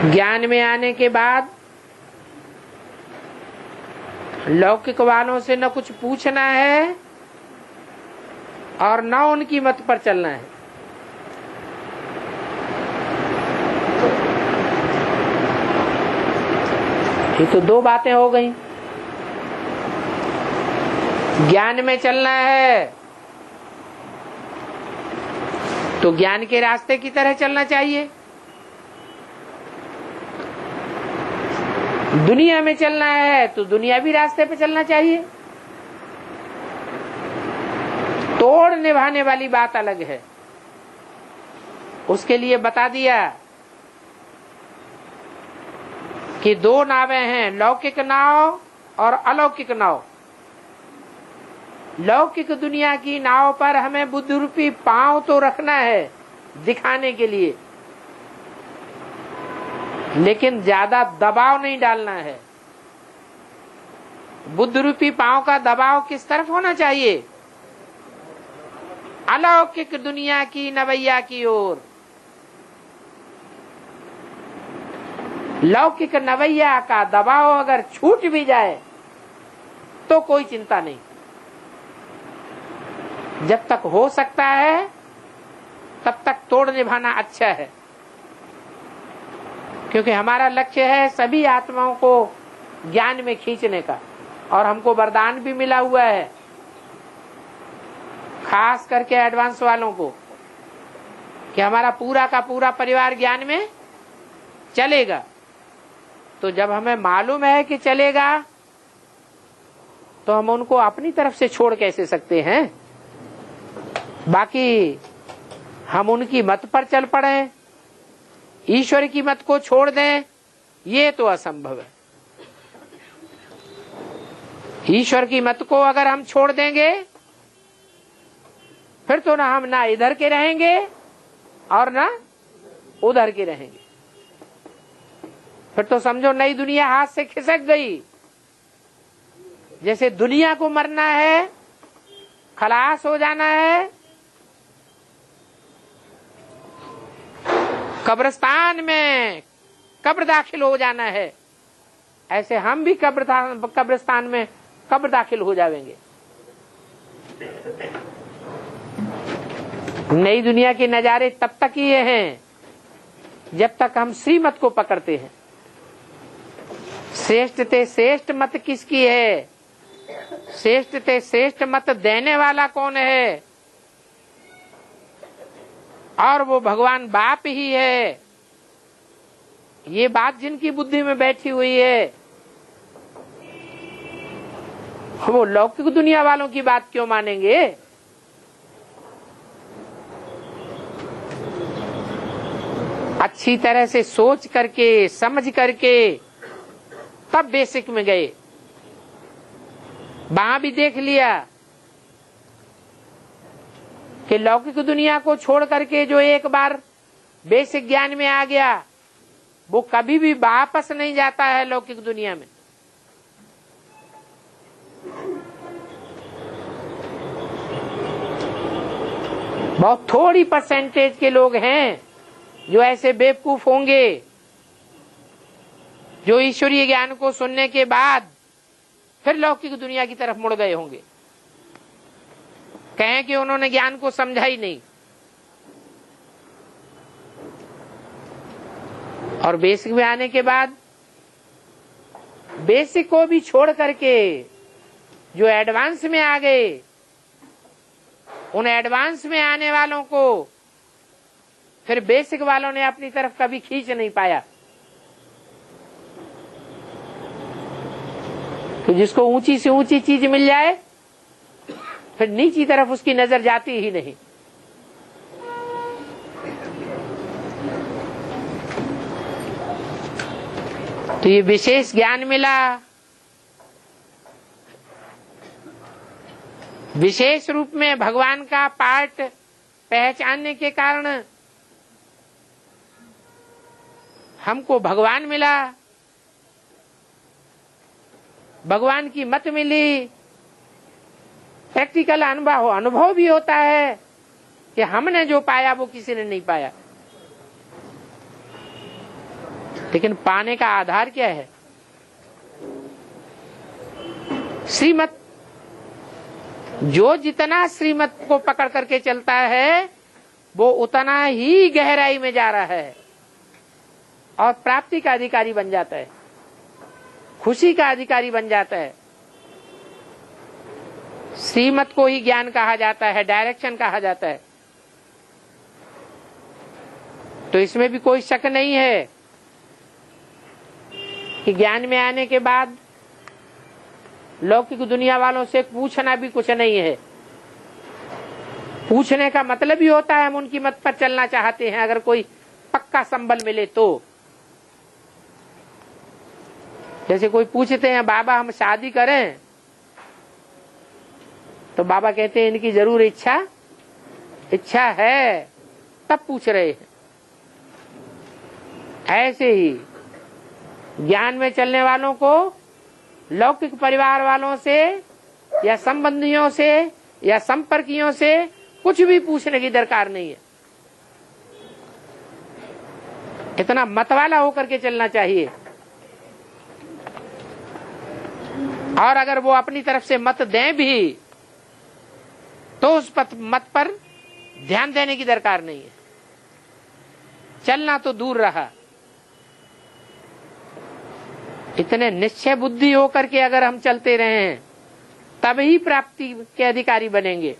ज्ञान में आने के बाद लौकिक वालों से न कुछ पूछना है और न उनकी मत पर चलना है। ये तो दो बातें हो गई। ज्ञान में चलना है तो ज्ञान के रास्ते की तरह चलना चाहिए, दुनिया में चलना है तो दुनियावी रास्ते पे चलना चाहिए। तोड़ निभाने वाली बात अलग है। उसके लिए बता दिया कि दो नावें हैं, लौकिक नाव और अलौकिक नाव। लौकिक दुनिया की नाव पर हमें बुद्ध रूपी पांव तो रखना है दिखाने के लिए, लेकिन ज्यादा दबाव नहीं डालना है। बुद्ध रूपी पांव का दबाव किस तरफ होना चाहिए? अलौकिक दुनिया की नवैया की ओर। लौकिक नवैया का दबाव अगर छूट भी जाए तो कोई चिंता नहीं। जब तक हो सकता है तब तक तोड़ निभाना अच्छा है, क्योंकि हमारा लक्ष्य है सभी आत्माओं को ज्ञान में खींचने का। और हमको वरदान भी मिला हुआ है, खास करके एडवांस वालों को, कि हमारा पूरा का पूरा परिवार ज्ञान में चलेगा। तो जब हमें मालूम है कि चलेगा तो हम उनको अपनी तरफ से छोड़ कैसे सकते हैं? बाकी हम उनकी मत पर चल पड़े, ईश्वर की मत को छोड़ दें, ये तो असंभव है। ईश्वर की मत को अगर हम छोड़ देंगे फिर तो ना हम ना इधर के रहेंगे और ना उधर के रहेंगे। फिर तो समझो नई दुनिया हाथ से खिसक गई। जैसे दुनिया को मरना है, खलास हो जाना है, कब्रिस्तान में कब्र दाखिल हो जाना है, ऐसे हम भी कब्रिस्तान में कब्र दाखिल हो जाएंगे। नई दुनिया के नजारे तब तक ही हैं जब तक हम श्रीमत को पकड़ते हैं। श्रेष्ठ ते श्रेष्ठ मत किसकी है? श्रेष्ठ ते श्रेष्ठ मत देने वाला कौन है? और वो भगवान बाप ही है। ये बात जिनकी बुद्धि में बैठी हुई है, वो लौकिक दुनिया वालों की बात क्यों मानेंगे? अच्छी तरह से सोच करके समझ करके तब बेसिक में गए। वहां भी देख लिया कि लौकिक दुनिया को छोड़ करके जो एक बार बेसिक ज्ञान में आ गया वो कभी भी वापस नहीं जाता है लौकिक दुनिया में। बहुत थोड़ी परसेंटेज के लोग हैं जो ऐसे बेवकूफ होंगे जो ईश्वरीय ज्ञान को सुनने के बाद फिर लौकिक दुनिया की तरफ मुड़ गए होंगे, कहें कि उन्होंने ज्ञान को समझा ही नहीं। और बेसिक में आने के बाद बेसिक को भी छोड़ करके जो एडवांस में आ गए, उन एडवांस में आने वालों को फिर बेसिक वालों ने अपनी तरफ कभी खींच नहीं पाया। तो जिसको ऊंची से ऊंची चीज मिल जाए फिर नीची तरफ उसकी नजर जाती ही नहीं। तो ये विशेष ज्ञान मिला, विशेष रूप में भगवान का पार्ट पहचानने के कारण हमको भगवान मिला, भगवान की मत मिली। प्रैक्टिकल अनुभव भी होता है कि हमने जो पाया वो किसी ने नहीं पाया। लेकिन पाने का आधार क्या है? श्रीमत। जो जितना श्रीमत को पकड़ करके चलता है वो उतना ही गहराई में जा रहा है और प्राप्ति का अधिकारी बन जाता है, खुशी का अधिकारी बन जाता है। श्रीमत को ही ज्ञान कहा जाता है, डायरेक्शन कहा जाता है। तो इसमें भी कोई शक नहीं है कि ज्ञान में आने के बाद लौकिक दुनिया वालों से पूछना भी कुछ नहीं है। पूछने का मतलब ही होता है हम उनकी मत पर चलना चाहते हैं, अगर कोई पक्का संबल मिले तो। जैसे कोई पूछते हैं बाबा हम शादी करें, तो बाबा कहते हैं इनकी जरूर इच्छा है, तब पूछ रहे हैं। ऐसे ही ज्ञान में चलने वालों को लौकिक परिवार वालों से या संबंधियों से या संपर्कियों से कुछ भी पूछने की दरकार नहीं है। इतना मतवाला होकर के चलना चाहिए। और अगर वो अपनी तरफ से मत दें भी तो उस मत पर ध्यान देने की दरकार नहीं है। चलना तो दूर रहा, इतने निश्चय बुद्धि होकर के अगर हम चलते रहे हैं तब ही प्राप्ति के अधिकारी बनेंगे।